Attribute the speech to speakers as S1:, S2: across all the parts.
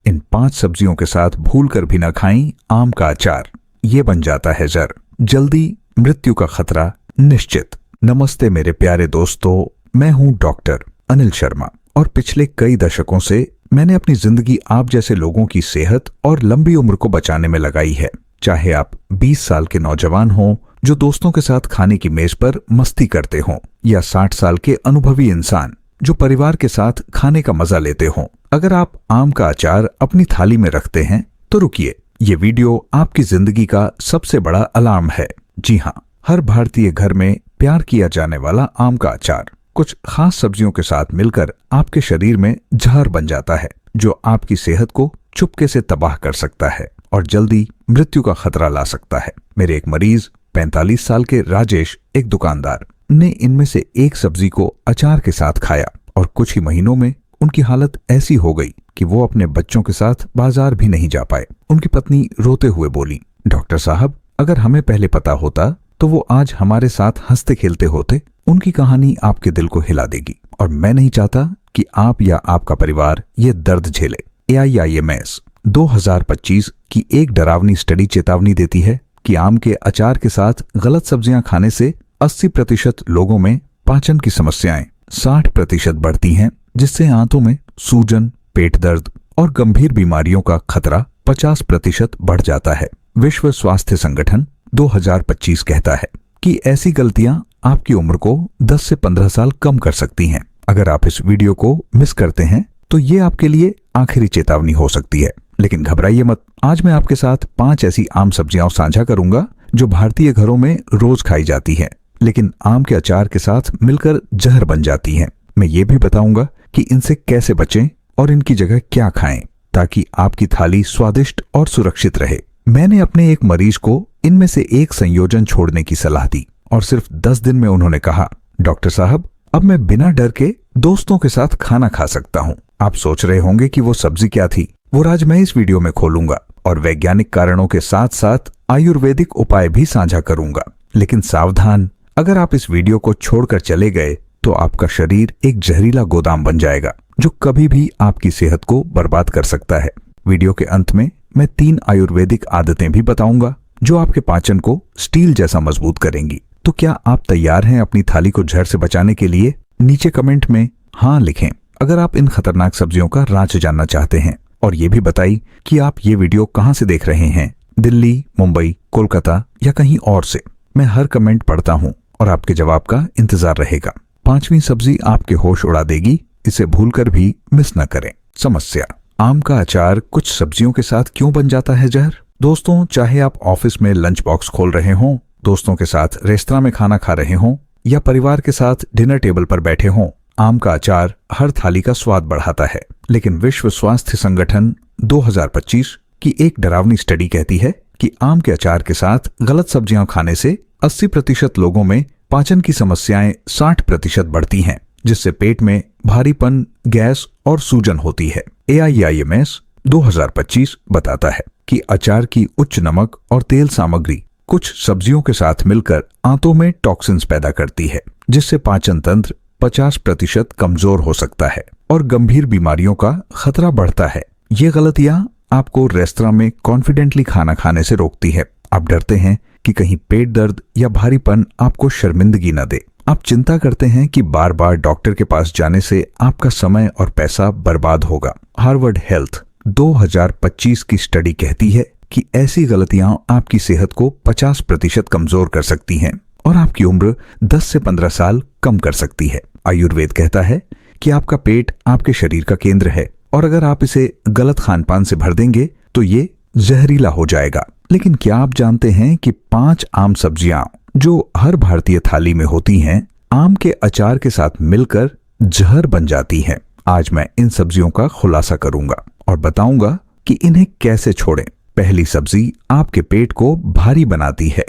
S1: इन 5 सब्जियों के साथ भूलकर भी न खाएं आम का अचार, ये बन जाता है जहर, जल्दी मृत्यु का खतरा निश्चित। नमस्ते मेरे प्यारे दोस्तों, मैं हूं डॉक्टर अनिल शर्मा और पिछले कई दशकों से मैंने अपनी जिंदगी आप जैसे लोगों की सेहत और लंबी उम्र को बचाने में लगाई है। चाहे आप 20 साल के नौजवान हों जो दोस्तों के साथ खाने की मेज पर मस्ती करते हों, या 60 साल के अनुभवी इंसान जो परिवार के साथ खाने का मजा लेते हों, अगर आप आम का अचार अपनी थाली में रखते हैं तो रुकिए, ये वीडियो आपकी जिंदगी का सबसे बड़ा अलार्म है। जी हाँ, हर भारतीय घर में प्यार किया जाने वाला आम का अचार कुछ खास सब्जियों के साथ मिलकर आपके शरीर में जहर बन जाता है, जो आपकी सेहत को चुपके से तबाह कर सकता है और जल्दी मृत्यु का खतरा ला सकता है। मेरे एक मरीज 45 साल के राजेश, एक दुकानदार, ने इनमें से एक सब्जी को अचार के साथ खाया और कुछ ही महीनों में उनकी हालत ऐसी हो गई कि वो अपने बच्चों के साथ बाजार भी नहीं जा पाए। उनकी पत्नी रोते हुए बोली, डॉक्टर साहब, अगर हमें पहले पता होता तो वो आज हमारे साथ हंसते खेलते होते। उनकी कहानी आपके दिल को हिला देगी और मैं नहीं चाहता कि आप या आपका परिवार ये दर्द झेले। AIIMS 2025 की एक डरावनी स्टडी चेतावनी देती है कि आम के अचार के साथ गलत सब्जियां खाने से 80% लोगों में पाचन की समस्याएं 60% बढ़ती हैं, जिससे आंतों में सूजन, पेट दर्द और गंभीर बीमारियों का खतरा 50% बढ़ जाता है। विश्व स्वास्थ्य संगठन 2025 कहता है कि ऐसी गलतियां आपकी उम्र को 10 से 15 साल कम कर सकती हैं। अगर आप इस वीडियो को मिस करते हैं तो ये आपके लिए आखिरी चेतावनी हो सकती है। लेकिन घबराइए मत, आज मैं आपके साथ 5 ऐसी आम सब्जियां साझा करूंगा जो भारतीय घरों में रोज खाई जाती हैं, लेकिन आम के अचार के साथ मिलकर जहर बन जाती हैं। मैं ये भी बताऊंगा कि इनसे कैसे बचें और इनकी जगह क्या खाएं ताकि आपकी थाली स्वादिष्ट और सुरक्षित रहे। मैंने अपने एक मरीज को इनमें से एक संयोजन छोड़ने की सलाह दी और सिर्फ 10 दिन में उन्होंने कहा, डॉक्टर साहब, अब मैं बिना डर के दोस्तों के साथ खाना खा सकता हूँ। आप सोच रहे होंगे कि वो सब्जी क्या थी। वो राज मैं इस वीडियो में खोलूंगा और वैज्ञानिक कारणों के साथ साथ आयुर्वेदिक उपाय भी साझा करूंगा। लेकिन सावधान, अगर आप इस वीडियो को छोड़कर चले गए तो आपका शरीर एक जहरीला गोदाम बन जाएगा जो कभी भी आपकी सेहत को बर्बाद कर सकता है। वीडियो के अंत में मैं 3 आयुर्वेदिक आदतें भी बताऊंगा जो आपके पाचन को स्टील जैसा मजबूत करेंगी। तो क्या आप तैयार हैं अपनी थाली को जहर से बचाने के लिए? नीचे कमेंट में हाँ लिखें अगर आप इन खतरनाक सब्जियों का राज जानना चाहते हैं, और ये भी बताइए कि आप ये वीडियो कहां से देख रहे हैं, दिल्ली, मुंबई, कोलकाता या कहीं और से। मैं हर कमेंट पढ़ता हूं और आपके जवाब का इंतजार रहेगा। 5वीं सब्जी आपके होश उड़ा देगी, इसे भूलकर भी मिस न करें। समस्या, आम का अचार कुछ सब्जियों के साथ क्यों बन जाता है जहर? दोस्तों, चाहे आप ऑफिस में लंच बॉक्स खोल रहे हों, दोस्तों के साथ रेस्तरां में खाना खा रहे हों या परिवार के साथ डिनर टेबल पर बैठे हों, आम का अचार हर थाली का स्वाद बढ़ाता है। लेकिन विश्व स्वास्थ्य संगठन 2025 की एक डरावनी स्टडी कहती है कि आम के अचार के साथ गलत सब्जियां खाने से 80% लोगों में पाचन की समस्याएं 60% बढ़ती हैं, जिससे पेट में भारीपन, गैस और सूजन होती है। AIIMS 2025 बताता है कि अचार की उच्च नमक और तेल सामग्री कुछ सब्जियों के साथ मिलकर आंतों में टॉक्सिन्स पैदा करती है, जिससे पाचन तंत्र 50% कमजोर हो सकता है और गंभीर बीमारियों का खतरा बढ़ता है। ये गलतियां आपको रेस्तरां में कॉन्फिडेंटली खाना खाने से रोकती है। आप डरते हैं कि कहीं पेट दर्द या भारीपन आपको शर्मिंदगी न दे। आप चिंता करते हैं कि बार बार डॉक्टर के पास जाने से आपका समय और पैसा बर्बाद होगा। हार्वर्ड हेल्थ 2025 की स्टडी कहती है कि ऐसी गलतियां आपकी सेहत को 50% कमजोर कर सकती हैं और आपकी उम्र 10 से 15 साल कम कर सकती है। आयुर्वेद कहता है कि आपका पेट आपके शरीर का केंद्र है और अगर आप इसे गलत खानपान से भर देंगे तो ये जहरीला हो जाएगा। लेकिन क्या आप जानते हैं कि 5 आम सब्जियां जो हर भारतीय थाली में होती हैं, आम के अचार के साथ मिलकर जहर बन जाती हैं? आज मैं इन सब्जियों का खुलासा करूंगा और बताऊंगा कि इन्हें कैसे छोड़ें। पहली सब्जी आपके पेट को भारी बनाती है,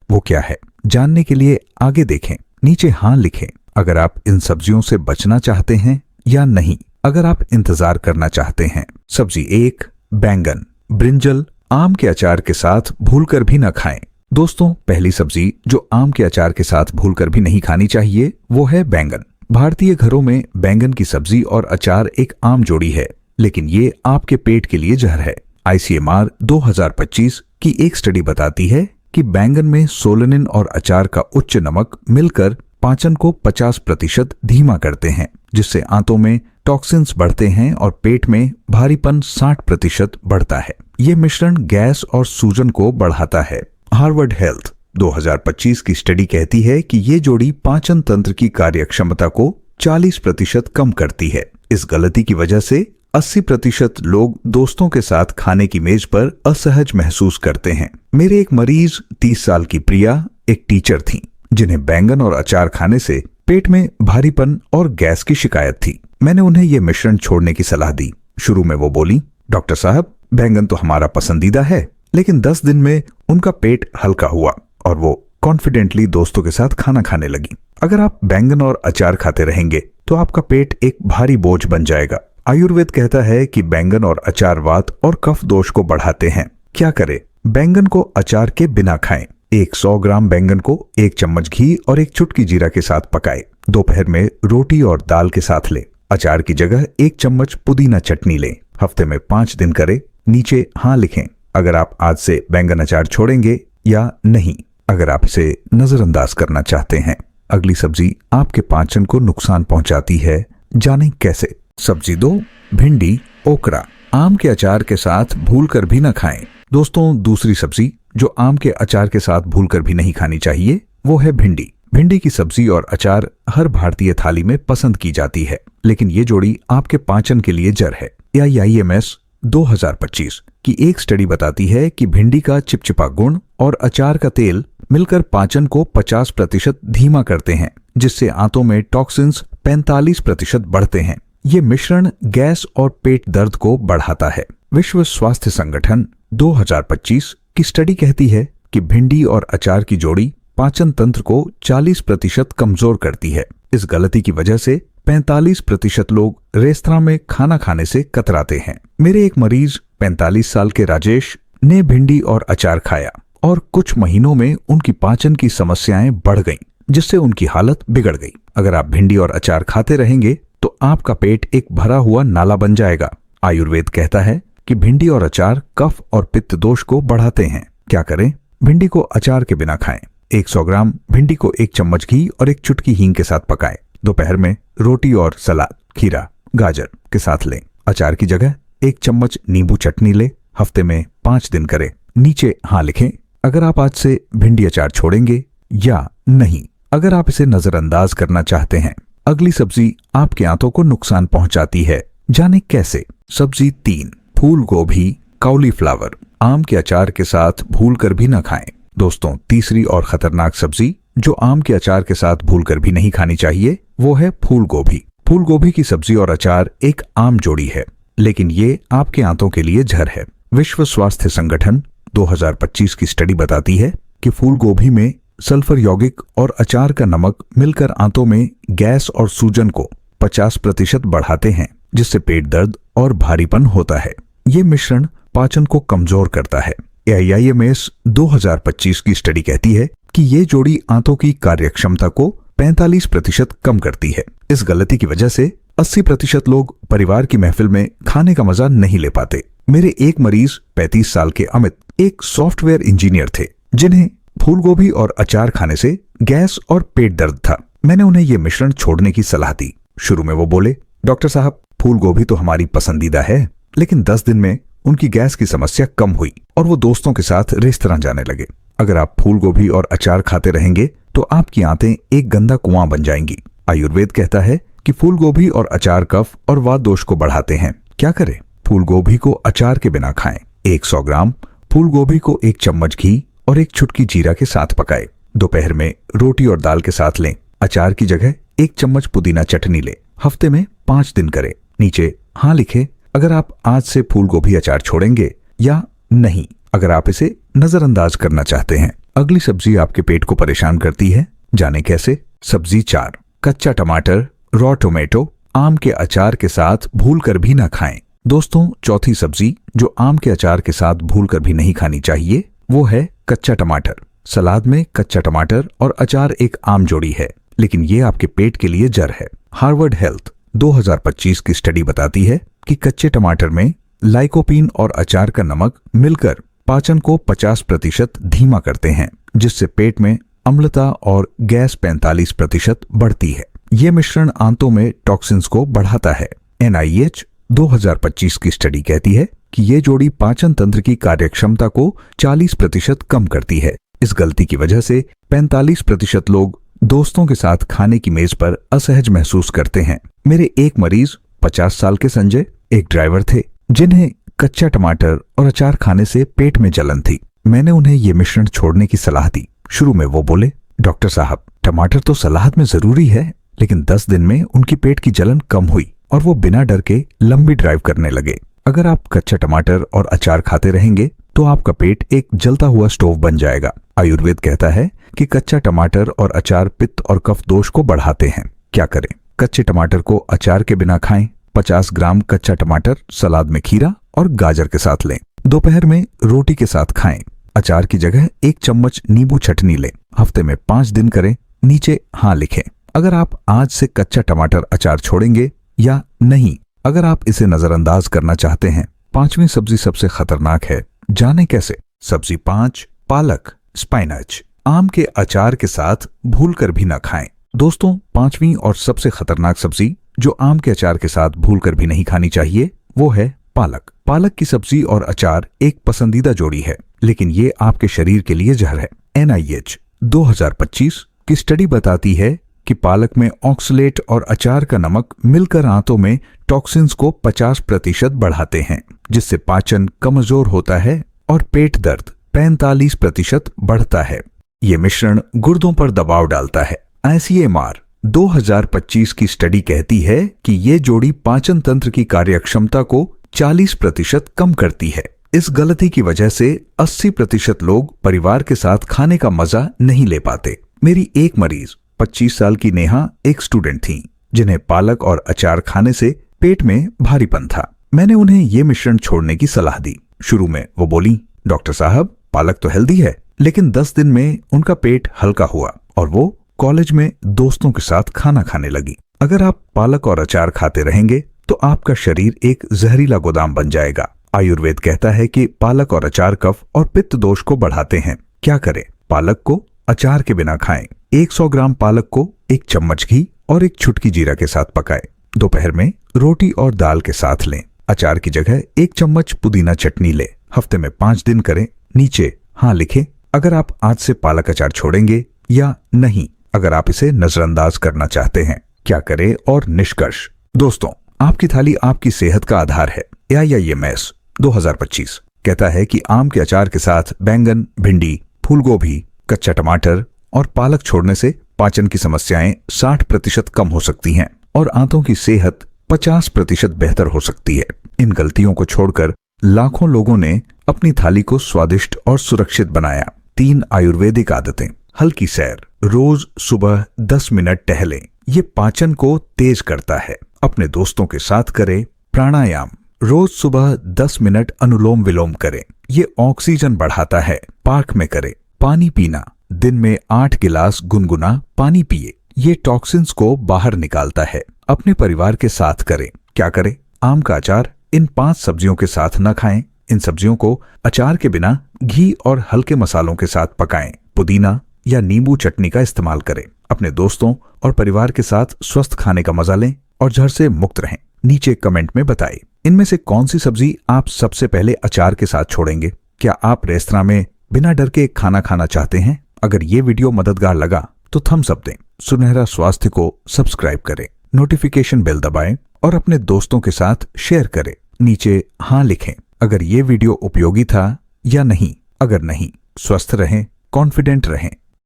S1: वो क्या है? जानने के लिए आगे देखें, नीचे हाँ लिखें अगर आप इन सब्जियों से बचना चाहते हैं या नहीं, अगर आप इंतजार करना चाहते हैं। सब्जी 1, बैंगन। ब्रिंजल आम के अचार के साथ भूलकर भी न खाएं। दोस्तों, पहली सब्जी जो आम के अचार के साथ भूलकर भी नहीं खानी चाहिए वो है बैंगन। भारतीय घरों में बैंगन की सब्जी और अचार एक आम जोड़ी है, लेकिन ये आपके पेट के लिए जहर है। ICMR 2025 की एक स्टडी बताती है कि बैंगन में सोलेनिन और अचार का उच्च नमक मिलकर पाचन को 50% धीमा करते हैं, जिससे आंतों में टॉक्सिन्स बढ़ते हैं और पेट में भारीपन 60% बढ़ता है। ये मिश्रण गैस और सूजन को बढ़ाता है। हार्वर्ड हेल्थ 2025 की स्टडी कहती है कि ये जोड़ी पाचन तंत्र की कार्यक्षमता को 40% कम करती है। इस गलती की वजह से 80% लोग दोस्तों के साथ खाने की मेज पर असहज महसूस करते हैं। मेरे एक मरीज 30 साल की प्रिया एक टीचर थीं, जिन्हें बैंगन और अचार खाने से पेट में भारीपन और गैस की शिकायत थी। मैंने उन्हें यह मिश्रण छोड़ने की सलाह दी। शुरू में वो बोली, डॉक्टर साहब, बैंगन तो हमारा पसंदीदा है, लेकिन 10 दिन में उनका पेट हल्का हुआ और वो कॉन्फिडेंटली दोस्तों के साथ खाना खाने लगी। अगर आप बैंगन और अचार खाते रहेंगे तो आपका पेट एक भारी बोझ बन जाएगा। आयुर्वेद कहता है कि बैंगन और अचार वात और कफ दोष को बढ़ाते हैं। क्या करें? बैंगन को अचार के बिना खाएं। 100 ग्राम बैंगन को 1 चम्मच घी और 1 चुटकी जीरा के साथ पकाएं। दोपहर में रोटी और दाल के साथ लें। अचार की जगह 1 चम्मच पुदीना चटनी लें। हफ्ते में 5 दिन करें। नीचे हाँ लिखें अगर आप आज से बैंगन अचार छोड़ेंगे या नहीं, अगर आप इसे नजरअंदाज करना चाहते हैं। अगली सब्जी आपके पाचन को नुकसान पहुंचाती है, जानें कैसे। सब्जी 2, भिंडी ओकरा। आम के अचार के साथ भूलकर भी न खाएं। दोस्तों, दूसरी सब्जी जो आम के अचार के साथ भूलकर भी नहीं खानी चाहिए वो है भिंडी। भिंडी की सब्जी और अचार हर भारतीय थाली में पसंद की जाती है, लेकिन ये जोड़ी आपके पाचन के लिए जर है। AIMS 2025 की एक स्टडी बताती है कि भिंडी का चिपचिपा गुण और अचार का तेल मिलकर पाचन को 50% धीमा करते हैं, जिससे आंतों में टॉक्सिन्स 45% बढ़ते हैं। ये मिश्रण गैस और पेट दर्द को बढ़ाता है। विश्व स्वास्थ्य संगठन 2025 की स्टडी कहती है कि भिंडी और अचार की जोड़ी पाचन तंत्र को 40% कमजोर करती है। इस गलती की वजह से 45% लोग रेस्तरां में खाना खाने से कतराते हैं। मेरे एक मरीज 45 साल के राजेश ने भिंडी और अचार खाया और कुछ महीनों में उनकी पाचन की समस्याएं बढ़ गईं, जिससे उनकी हालत बिगड़ गई। अगर आप भिंडी और अचार खाते रहेंगे तो आपका पेट एक भरा हुआ नाला बन जाएगा। आयुर्वेद कहता है कि भिंडी और अचार कफ और पित्त दोष को बढ़ाते हैं। क्या करें? भिंडी को अचार के बिना खाएं। 100 ग्राम भिंडी को 1 चम्मच घी और 1 चुटकी हींग के साथ पकाएं। दोपहर में रोटी और सलाद, खीरा, गाजर के साथ लें। अचार की जगह 1 चम्मच नींबू चटनी लें। हफ्ते में 5 दिन करें। नीचे हाँ लिखें अगर आप आज से भिंडी अचार छोड़ेंगे या नहीं, अगर आप इसे नजरअंदाज करना चाहते हैं। अगली सब्जी आपके आंतों को नुकसान पहुंचाती है, जाने कैसे। सब्जी 3, फूल गोभी काउलीफ्लावर। आम के अचार के साथ भूलकर भी न खाएं। दोस्तों, तीसरी और खतरनाक सब्जी जो आम के अचार के साथ भूलकर भी नहीं खानी चाहिए वो है फूल गोभी। फूल गोभी की सब्जी और अचार एक आम जोड़ी है, लेकिन ये आपके आंतों के लिए जहर है। विश्व स्वास्थ्य संगठन 2025 की स्टडी बताती है कि फूल गोभी में सल्फर यौगिक और अचार का नमक मिलकर आंतों में गैस और सूजन को 50% बढ़ाते हैं, जिससे पेट दर्द और भारीपन होता है। ये मिश्रण पाचन को कमजोर करता है। AIMS 2025 की स्टडी कहती है कि ये जोड़ी आंतों की कार्यक्षमता को 45% कम करती है। इस गलती की वजह से 80% लोग परिवार की महफिल में खाने का मजा नहीं ले पाते। मेरे एक मरीज 35 साल के अमित एक सॉफ्टवेयर इंजीनियर थे, जिन्हें फूलगोभी और अचार खाने से गैस और पेट दर्द था। मैंने उन्हें ये मिश्रण छोड़ने की सलाह दी। शुरू में वो बोले, डॉक्टर साहब, फूलगोभी तो हमारी पसंदीदा है, लेकिन 10 दिन में उनकी गैस की समस्या कम हुई और वो दोस्तों के साथ रेस्तरां जाने लगे। अगर आप फूलगोभी और अचार खाते रहेंगे तो आपकी आंतें एक गंदा कुआं बन जाएंगी। आयुर्वेद कहता है कि फूलगोभी और अचार कफ और वात दोष को बढ़ाते हैं। क्या करें? फूलगोभी को अचार के बिना खाएं। 100 ग्राम फूलगोभी को 1 चम्मच घी और 1 चुटकी जीरा के साथ पकाएं। दोपहर में रोटी और दाल के साथ लें। अचार की जगह 1 चम्मच पुदीना चटनी लें। हफ्ते में 5 दिन करें। नीचे हाँ लिखें अगर आप आज से फूलगोभी अचार छोड़ेंगे या नहीं, अगर आप इसे नजरअंदाज करना चाहते हैं। अगली सब्जी आपके पेट को परेशान करती है, जाने कैसे। सब्जी 4, कच्चा टमाटर रॉ टोमेटो। आम के अचार के साथ भूलकर भी ना खाएं। दोस्तों, चौथी सब्जी जो आम के अचार के साथ भूलकर भी नहीं खानी चाहिए वो है कच्चा टमाटर। सलाद में कच्चा टमाटर और अचार एक आम जोड़ी है, लेकिन ये आपके पेट के लिए जर है। हार्वर्ड हेल्थ 2025 की स्टडी बताती है कि कच्चे टमाटर में लाइकोपीन और अचार का नमक मिलकर पाचन को 50% धीमा करते हैं, जिससे पेट में अम्लता और गैस 45% बढ़ती है। ये मिश्रण आंतों में टॉक्सिन्स को बढ़ाता है। NIH 2025 की स्टडी कहती है कि ये जोड़ी पाचन तंत्र की कार्यक्षमता को 40% कम करती है। इस गलती की वजह से 45% लोग दोस्तों के साथ खाने की मेज पर असहज महसूस करते हैं। मेरे एक मरीज 50 साल के संजय एक ड्राइवर थे, जिन्हें कच्चा टमाटर और अचार खाने से पेट में जलन थी। मैंने उन्हें ये मिश्रण छोड़ने की सलाह दी। शुरू में वो बोले, डॉक्टर साहब, टमाटर तो सलाद में जरूरी है, लेकिन 10 दिन में उनकी पेट की जलन कम हुई और वो बिना डर के लंबी ड्राइव करने लगे। अगर आप कच्चा टमाटर और अचार खाते रहेंगे तो आपका पेट एक जलता हुआ स्टोव बन जाएगा। आयुर्वेद कहता है कि कच्चा टमाटर और अचार पित्त और कफ दोष को बढ़ाते हैं। क्या करें? कच्चे टमाटर को अचार के बिना खाएं। 50 ग्राम कच्चा टमाटर सलाद में खीरा और गाजर के साथ लें। दोपहर में रोटी के साथ खाएं। अचार की जगह 1 चम्मच नींबू चटनी लें। हफ्ते में 5 दिन करें। नीचे हाँ लिखें। अगर आप आज से कच्चा टमाटर अचार छोड़ेंगे या नहीं। अगर आप इसे नजरअंदाज करना चाहते हैं। 5वीं सब्जी सबसे खतरनाक है, जाने कैसे? सब्जी 5, पालक, स्पाइनच। आम के अचार के साथ भूलकर भी न खाएं। दोस्तों, 5वीं और सबसे खतरनाक सब्जी जो आम के अचार के साथ भूलकर भी नहीं खानी चाहिए, वो है पालक। पालक की सब्जी और अचार एक पसंदीदा जोड़ी है, लेकिन ये आपके शरीर के लिए जहर है। NIH 2025 की स्टडी बताती है कि पालक में ऑक्सलेट और अचार का नमक मिलकर आंतों में टॉक्सिन्स को 50% बढ़ाते हैं, जिससे पाचन कमजोर होता है और पेट दर्द 45% बढ़ता है। ये मिश्रण गुर्दों पर दबाव डालता है। ICMR 2025 की स्टडी कहती है कि ये जोड़ी पाचन तंत्र की कार्यक्षमता को 40% कम करती है। इस गलती की वजह से 80% लोग परिवार के साथ खाने का मजा नहीं ले पाते। मेरी एक मरीज 25 साल की नेहा एक स्टूडेंट थी, जिन्हें पालक और अचार खाने से पेट में भारीपन था। मैंने उन्हें ये मिश्रण छोड़ने की सलाह दी। शुरू में वो बोली, डॉक्टर साहब, पालक तो हेल्दी है, लेकिन 10 दिन में उनका पेट हल्का हुआ और वो कॉलेज में दोस्तों के साथ खाना खाने लगी। अगर आप पालक और अचार खाते रहेंगे तो आपका शरीर एक जहरीला गोदाम बन जाएगा। आयुर्वेद कहता है कि पालक और अचार कफ और पित्त दोष को बढ़ाते हैं। क्या करें? पालक को अचार के बिना खाएं। 100 ग्राम पालक को 1 चम्मच घी और 1 चुटकी जीरा के साथ पकाएं। दोपहर में रोटी और दाल के साथ लें। अचार की जगह 1 चम्मच पुदीना चटनी लें। हफ्ते में 5 दिन करें। नीचे हाँ लिखें अगर आप आज से पालक अचार छोड़ेंगे या नहीं, अगर आप इसे नजरअंदाज करना चाहते हैं। क्या करें और निष्कर्ष? दोस्तों, आपकी थाली आपकी सेहत का आधार है। AIIMS 2025 कहता है कि आम के अचार के साथ बैंगन, भिंडी, फूलगोभी, कच्चा टमाटर और पालक छोड़ने से पाचन की समस्याएं 60% कम हो सकती हैं और आंतों की सेहत 50% बेहतर हो सकती है। इन गलतियों को छोड़कर लाखों लोगों ने अपनी थाली को स्वादिष्ट और सुरक्षित बनाया। 3 आयुर्वेदिक आदतें। हल्की सैर, रोज सुबह 10 मिनट टहलें, ये पाचन को तेज करता है। अपने दोस्तों के साथ करें। प्राणायाम, रोज सुबह 10 मिनट अनुलोम विलोम करें, ये ऑक्सीजन बढ़ाता है। पार्क में करें। पानी पीना, दिन में 8 गिलास गुनगुना पानी पिए, ये टॉक्सिन्स को बाहर निकालता है। अपने परिवार के साथ करें। क्या करें? आम का अचार इन 5 सब्जियों के साथ न खाएं। इन सब्जियों को अचार के बिना घी और हल्के मसालों के साथ पकाएं। पुदीना या नींबू चटनी का इस्तेमाल करें। अपने दोस्तों और परिवार के साथ स्वस्थ खाने का मजा लें और जहर से मुक्त रहें। नीचे कमेंट में बताएं, इनमें से कौन सी सब्जी आप सबसे पहले अचार के साथ छोड़ेंगे? क्या आप रेस्तरां में बिना डर के खाना खाना चाहते हैं? अगर ये वीडियो मददगार लगा तो थम्स अप दें। सुनहरा स्वास्थ्य को सब्सक्राइब करें, नोटिफिकेशन बेल दबाएं और अपने दोस्तों के साथ शेयर करें। नीचे हाँ लिखें अगर ये वीडियो उपयोगी था या नहीं। अगर नहीं, स्वस्थ रहें, कॉन्फिडेंट रहें